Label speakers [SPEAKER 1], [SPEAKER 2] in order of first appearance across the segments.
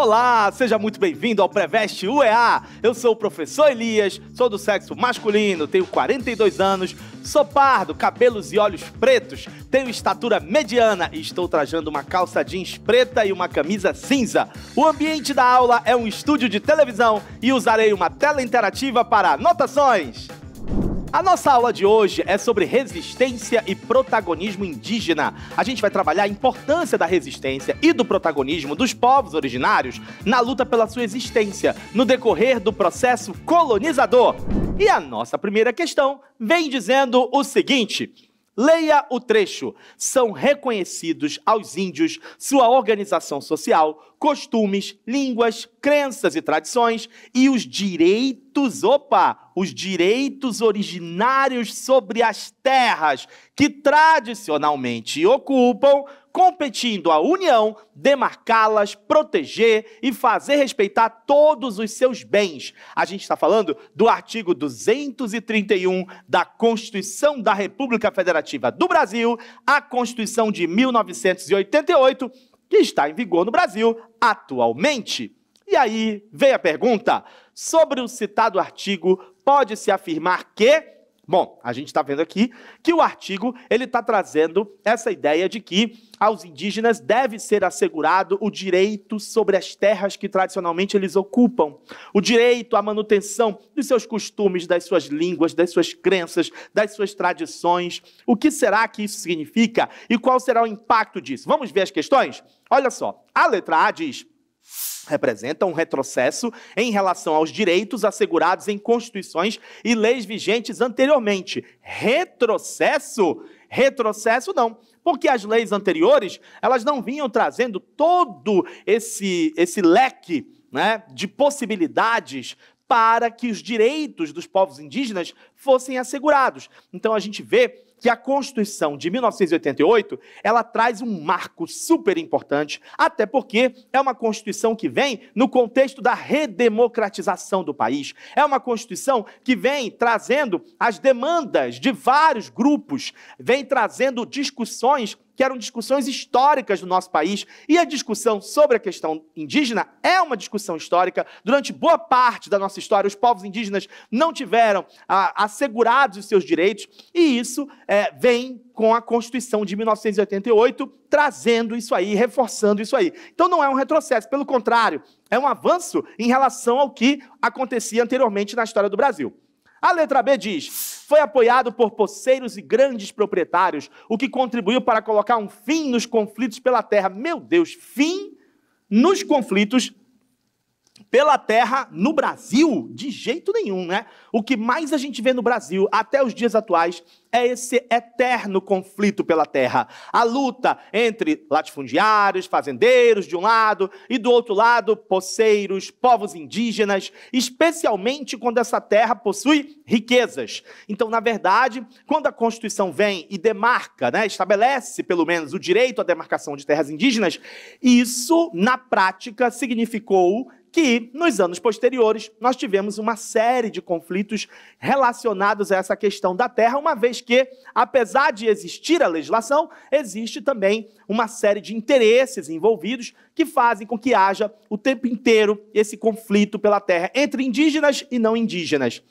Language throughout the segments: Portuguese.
[SPEAKER 1] Olá, seja muito bem-vindo ao Preveste UEA. Eu sou o professor Elias, sou do sexo masculino, tenho 42 anos, sou pardo, cabelos e olhos pretos, tenho estatura mediana e estou trajando uma calça jeans preta e uma camisa cinza. O ambiente da aula é um estúdio de televisão e usarei uma tela interativa para anotações. A nossa aula de hoje é sobre resistência e protagonismo indígena. A gente vai trabalhar a importância da resistência e do protagonismo dos povos originários na luta pela sua existência, no decorrer do processo colonizador. E a nossa primeira questão vem dizendo o seguinte: leia o trecho. São reconhecidos aos índios sua organização social, costumes, línguas, crenças e tradições e os direitos originários sobre as terras que tradicionalmente ocupam, competindo a União demarcá-las, proteger e fazer respeitar todos os seus bens. A gente está falando do artigo 231 da Constituição da República Federativa do Brasil, a Constituição de 1988, que está em vigor no Brasil atualmente. E aí vem a pergunta: sobre o citado artigo, pode-se afirmar que... Bom, a gente está vendo aqui que o artigo ele está trazendo essa ideia de que aos indígenas deve ser assegurado o direito sobre as terras que tradicionalmente eles ocupam, o direito à manutenção dos seus costumes, das suas línguas, das suas crenças, das suas tradições. O que será que isso significa e qual será o impacto disso? Vamos ver as questões? Olha só, a letra A diz: representa um retrocesso em relação aos direitos assegurados em constituições e leis vigentes anteriormente. Retrocesso? Retrocesso não, porque as leis anteriores, elas não vinham trazendo todo esse leque, né, de possibilidades para que os direitos dos povos indígenas fossem assegurados. Então a gente vê que a Constituição de 1988, ela traz um marco super importante, até porque é uma Constituição que vem no contexto da redemocratização do país. É uma Constituição que vem trazendo as demandas de vários grupos, vem trazendo discussões que eram discussões históricas do nosso país, e a discussão sobre a questão indígena é uma discussão histórica. Durante boa parte da nossa história, os povos indígenas não tiveram assegurados os seus direitos, e isso vem com a Constituição de 1988, trazendo isso aí, reforçando isso aí. Então não é um retrocesso, pelo contrário, é um avanço em relação ao que acontecia anteriormente na história do Brasil. A letra B diz: foi apoiado por poceiros e grandes proprietários, o que contribuiu para colocar um fim nos conflitos pela terra. Meu Deus, fim nos conflitos pela terra no Brasil? De jeito nenhum, né? O que mais a gente vê no Brasil, até os dias atuais, é esse eterno conflito pela terra. A luta entre latifundiários, fazendeiros de um lado e do outro lado, poceiros, povos indígenas, especialmente quando essa terra possui riquezas. Então, na verdade, quando a Constituição vem e demarca, né, estabelece pelo menos o direito à demarcação de terras indígenas, isso, na prática, significou que, nos anos posteriores, nós tivemos uma série de conflitos relacionados a essa questão da terra, uma vez que, apesar de existir a legislação, existe também uma série de interesses envolvidos que fazem com que haja o tempo inteiro esse conflito pela terra entre indígenas e não indígenas.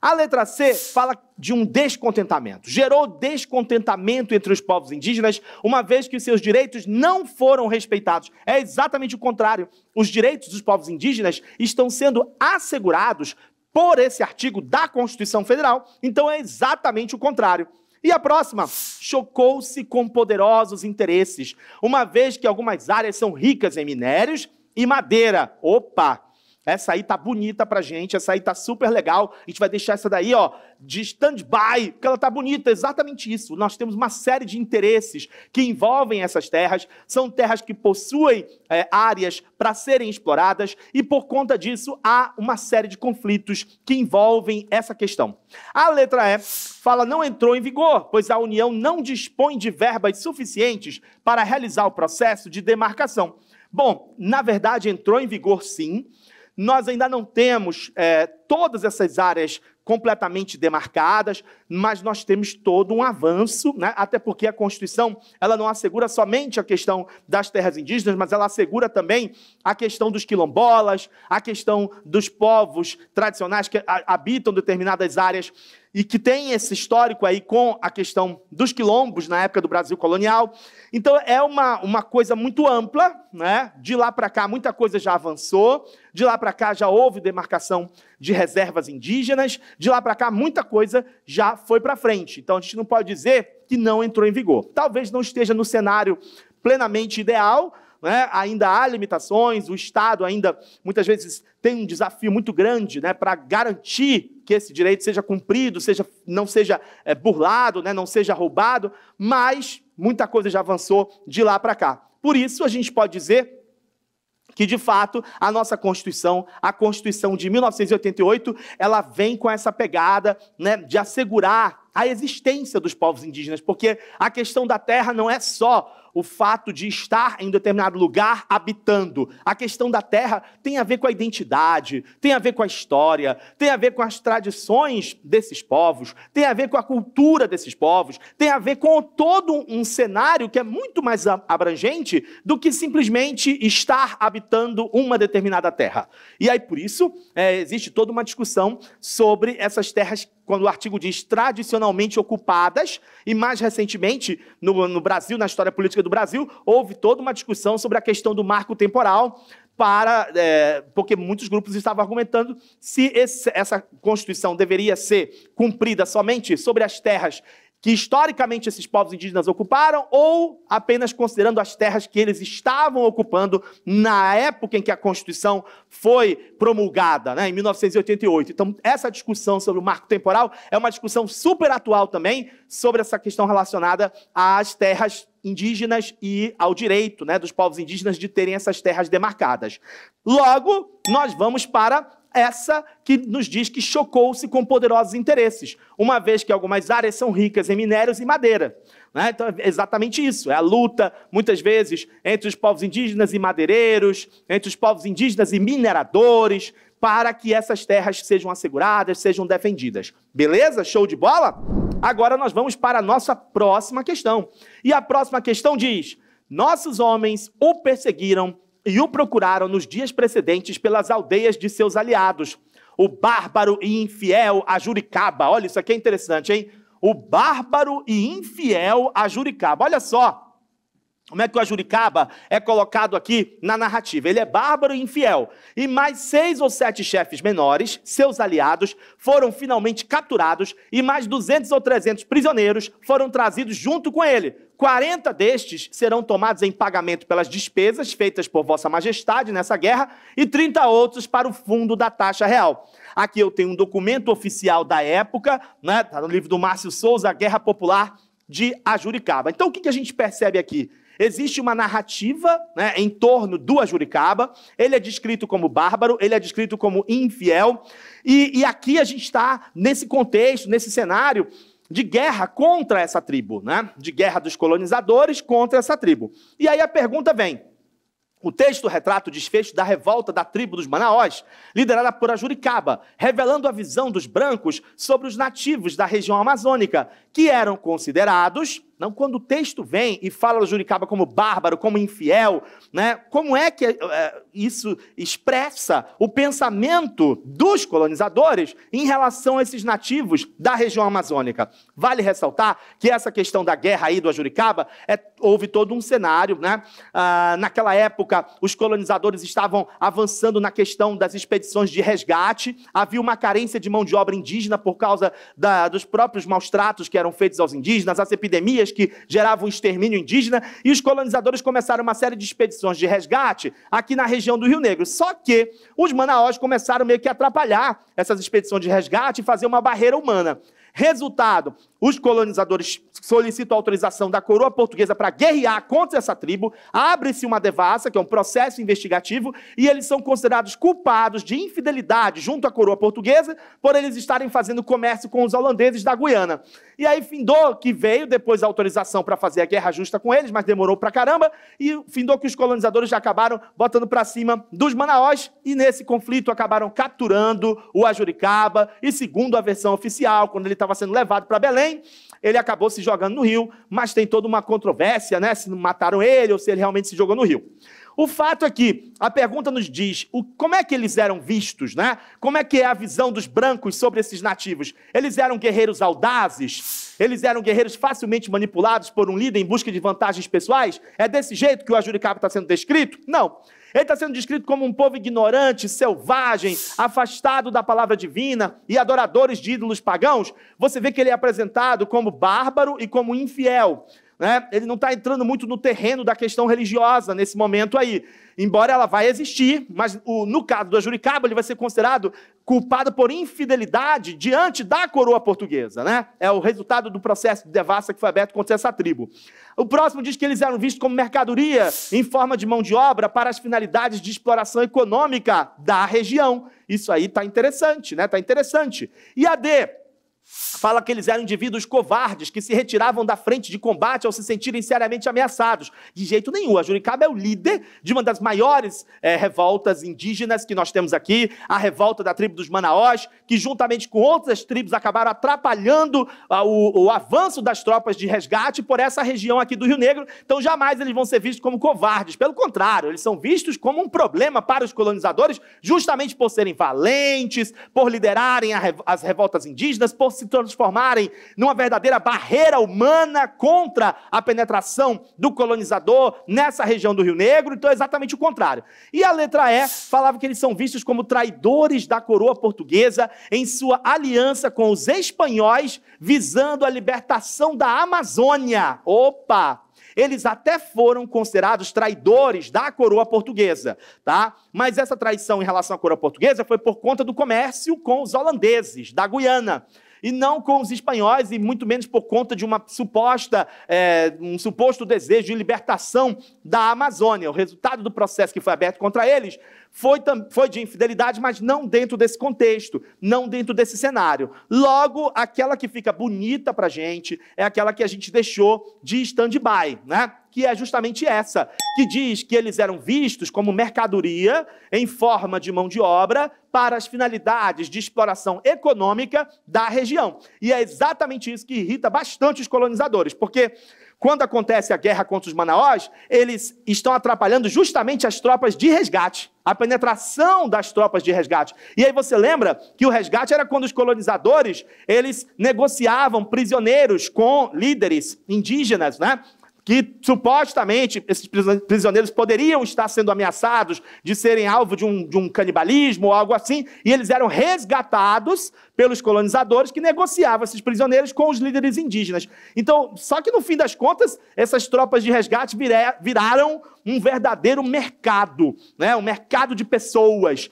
[SPEAKER 1] A letra C fala de um descontentamento. Gerou descontentamento entre os povos indígenas, uma vez que os seus direitos não foram respeitados. É exatamente o contrário. Os direitos dos povos indígenas estão sendo assegurados por esse artigo da Constituição Federal, então é exatamente o contrário. E a próxima: chocou-se com poderosos interesses, uma vez que algumas áreas são ricas em minérios e madeira. Opa! Essa aí tá bonita pra gente, essa aí tá super legal. A gente vai deixar essa daí, ó, de stand-by, porque ela tá bonita, exatamente isso. Nós temos uma série de interesses que envolvem essas terras. São terras que possuem áreas para serem exploradas e, por conta disso, há uma série de conflitos que envolvem essa questão. A letra E fala: não entrou em vigor, pois a União não dispõe de verbas suficientes para realizar o processo de demarcação. Bom, na verdade, entrou em vigor sim. Nós ainda não temos todas essas áreas completamente demarcadas, mas nós temos todo um avanço, né? Até porque a Constituição ela não assegura somente a questão das terras indígenas, mas ela assegura também a questão dos quilombolas, a questão dos povos tradicionais que habitam determinadas áreas e que tem esse histórico aí com a questão dos quilombos na época do Brasil colonial. Então, é uma coisa muito ampla, né? De lá para cá, muita coisa já avançou, de lá para cá já houve demarcação de reservas indígenas, de lá para cá muita coisa já foi para frente. Então, a gente não pode dizer que não entrou em vigor. Talvez não esteja no cenário plenamente ideal, né? Ainda há limitações, o Estado ainda, muitas vezes, tem um desafio muito grande, né, para garantir que esse direito seja cumprido, não seja burlado, né, não seja roubado, mas muita coisa já avançou de lá para cá. Por isso, a gente pode dizer que, de fato, a nossa Constituição, a Constituição de 1988, ela vem com essa pegada, né, de assegurar a existência dos povos indígenas, porque a questão da terra não é só o fato de estar em determinado lugar habitando. A questão da terra tem a ver com a identidade, tem a ver com a história, tem a ver com as tradições desses povos, tem a ver com a cultura desses povos, tem a ver com todo um cenário que é muito mais abrangente do que simplesmente estar habitando uma determinada terra. E aí, por isso, existe toda uma discussão sobre essas terras, quando o artigo diz tradicionalmente ocupadas, e mais recentemente, no Brasil, na história política do Brasil, houve toda uma discussão sobre a questão do marco temporal, porque muitos grupos estavam argumentando se essa Constituição deveria ser cumprida somente sobre as terras que historicamente esses povos indígenas ocuparam, ou apenas considerando as terras que eles estavam ocupando na época em que a Constituição foi promulgada, né, em 1988. Então, essa discussão sobre o marco temporal é uma discussão super atual também sobre essa questão relacionada às terras indígenas e ao direito, né, dos povos indígenas de terem essas terras demarcadas. Logo, nós vamos para essa que nos diz que chocou-se com poderosos interesses, uma vez que algumas áreas são ricas em minérios e madeira. Né? Então, é exatamente isso, é a luta, muitas vezes, entre os povos indígenas e madeireiros, entre os povos indígenas e mineradores, para que essas terras sejam asseguradas, sejam defendidas. Beleza? Show de bola? Agora nós vamos para a nossa próxima questão. E a próxima questão diz: nossos homens o perseguiram e o procuraram nos dias precedentes pelas aldeias de seus aliados, o bárbaro e infiel Ajuricaba. Olha, isso aqui é interessante, hein? O bárbaro e infiel Ajuricaba. Olha só como é que o Ajuricaba é colocado aqui na narrativa. Ele é bárbaro e infiel. E mais 6 ou 7 chefes menores, seus aliados, foram finalmente capturados e mais 200 ou 300 prisioneiros foram trazidos junto com ele. 40 destes serão tomados em pagamento pelas despesas feitas por Vossa Majestade nessa guerra e 30 outros para o fundo da taxa real. Aqui eu tenho um documento oficial da época, né? Está no livro do Márcio Souza, A Guerra Popular de Ajuricaba. Então, o que a gente percebe aqui? Existe uma narrativa, né, em torno do Ajuricaba. Ele é descrito como bárbaro, ele é descrito como infiel. E aqui a gente está nesse contexto, nesse cenário de guerra contra essa tribo, né? De guerra dos colonizadores contra essa tribo. E aí a pergunta vem: o texto retrata o desfecho da revolta da tribo dos Manaós, liderada por Ajuricaba, revelando a visão dos brancos sobre os nativos da região amazônica, que eram considerados... Não, quando o texto vem e fala do Ajuricaba como bárbaro, como infiel, né, como é que isso expressa o pensamento dos colonizadores em relação a esses nativos da região amazônica? Vale ressaltar que essa questão da guerra aí do Ajuricaba, houve todo um cenário, né? Naquela época, os colonizadores estavam avançando na questão das expedições de resgate, havia uma carência de mão de obra indígena por causa dos próprios maus tratos que eram feitos aos indígenas, as epidemias que geravam um extermínio indígena, e os colonizadores começaram uma série de expedições de resgate aqui na região do Rio Negro. Só que os Manaós começaram meio que a atrapalhar essas expedições de resgate e fazer uma barreira humana. Resultado, os colonizadores solicitam autorização da coroa portuguesa para guerrear contra essa tribo, abre-se uma devassa, que é um processo investigativo, e eles são considerados culpados de infidelidade junto à coroa portuguesa por eles estarem fazendo comércio com os holandeses da Guiana. E aí findou que veio depois a autorização para fazer a guerra justa com eles, mas demorou pra caramba, e findou que os colonizadores já acabaram botando para cima dos Manaós, e nesse conflito acabaram capturando o Ajuricaba, e segundo a versão oficial, quando ele estava sendo levado para Belém, ele acabou se jogando no rio, mas tem toda uma controvérsia, né, se não mataram ele ou se ele realmente se jogou no rio. O fato é que a pergunta nos diz como é que eles eram vistos, né? Como é que é a visão dos brancos sobre esses nativos? Eles eram guerreiros audazes? Eles eram guerreiros facilmente manipulados por um líder em busca de vantagens pessoais? É desse jeito que o Ajuricaba está sendo descrito? Não. Ele está sendo descrito como um povo ignorante, selvagem, afastado da palavra divina e adoradores de ídolos pagãos. Você vê que ele é apresentado como bárbaro e como infiel, né? Ele não está entrando muito no terreno da questão religiosa nesse momento aí, embora ela vai existir, mas no caso do Ajuricaba ele vai ser considerado culpado por infidelidade diante da coroa portuguesa, né? É o resultado do processo de devassa que foi aberto contra essa tribo. O próximo diz que eles eram vistos como mercadoria em forma de mão de obra para as finalidades de exploração econômica da região. Isso aí está interessante, né? Está interessante. E a D fala que eles eram indivíduos covardes que se retiravam da frente de combate ao se sentirem seriamente ameaçados. De jeito nenhum. A Ajuricaba é o líder de uma das maiores revoltas indígenas que nós temos aqui, a revolta da tribo dos Manaós, que juntamente com outras tribos acabaram atrapalhando o avanço das tropas de resgate por essa região aqui do Rio Negro. Então jamais eles vão ser vistos como covardes. Pelo contrário, eles são vistos como um problema para os colonizadores, justamente por serem valentes, por liderarem as revoltas indígenas, por se transformarem numa verdadeira barreira humana contra a penetração do colonizador nessa região do Rio Negro. Então é exatamente o contrário. E a letra E falava que eles são vistos como traidores da coroa portuguesa em sua aliança com os espanhóis visando a libertação da Amazônia. Opa! Eles até foram considerados traidores da coroa portuguesa, tá? Mas essa traição em relação à coroa portuguesa foi por conta do comércio com os holandeses da Guiana, e não com os espanhóis, e muito menos por conta de um suposto desejo de libertação da Amazônia. O resultado do processo que foi aberto contra eles foi de infidelidade, mas não dentro desse contexto, não dentro desse cenário. Logo, aquela que fica bonita para a gente é aquela que a gente deixou de stand-by, né? Que é justamente essa, que diz que eles eram vistos como mercadoria em forma de mão de obra para as finalidades de exploração econômica da região. E é exatamente isso que irrita bastante os colonizadores, porque quando acontece a guerra contra os Manaós, eles estão atrapalhando justamente as tropas de resgate, a penetração das tropas de resgate. E aí você lembra que o resgate era quando os colonizadores, eles negociavam prisioneiros com líderes indígenas, né? Que supostamente esses prisioneiros poderiam estar sendo ameaçados de serem alvo de um canibalismo ou algo assim, e eles eram resgatados pelos colonizadores que negociavam esses prisioneiros com os líderes indígenas. Então, só que no fim das contas, essas tropas de resgate viraram um verdadeiro mercado, né? Um mercado de pessoas.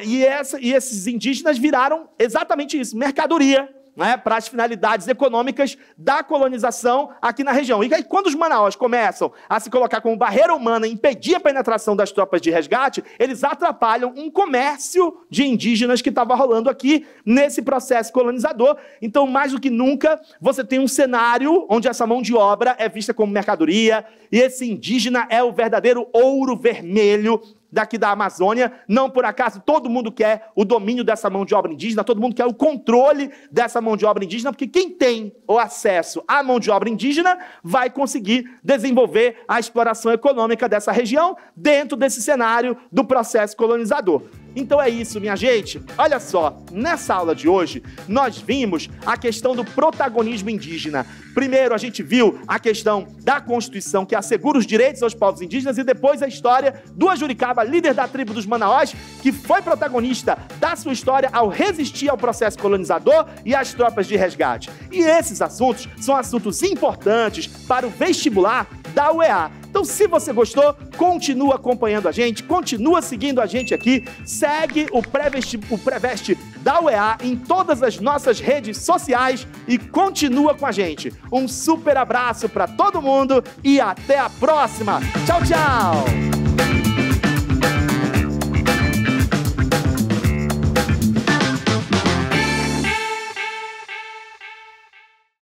[SPEAKER 1] E esses indígenas viraram exatamente isso, mercadoria, né, para as finalidades econômicas da colonização aqui na região. E aí, quando os Manaós começam a se colocar como barreira humana e impedir a penetração das tropas de resgate, eles atrapalham um comércio de indígenas que estava rolando aqui nesse processo colonizador. Então, mais do que nunca, você tem um cenário onde essa mão de obra é vista como mercadoria, e esse indígena é o verdadeiro ouro vermelho daqui da Amazônia. Não por acaso todo mundo quer o domínio dessa mão de obra indígena, todo mundo quer o controle dessa mão de obra indígena, porque quem tem o acesso à mão de obra indígena vai conseguir desenvolver a exploração econômica dessa região dentro desse cenário do processo colonizador. Então é isso, minha gente. Olha só, nessa aula de hoje, nós vimos a questão do protagonismo indígena. Primeiro, a gente viu a questão da Constituição, que assegura os direitos aos povos indígenas, e depois a história do Ajuricaba, líder da tribo dos Manaós, que foi protagonista da sua história ao resistir ao processo colonizador e às tropas de resgate. E esses assuntos são assuntos importantes para o vestibular da UEA. Então, se você gostou, continua acompanhando a gente, continua seguindo a gente aqui, segue o Preveste da UEA em todas as nossas redes sociais e continua com a gente. Um super abraço para todo mundo e até a próxima. Tchau, tchau!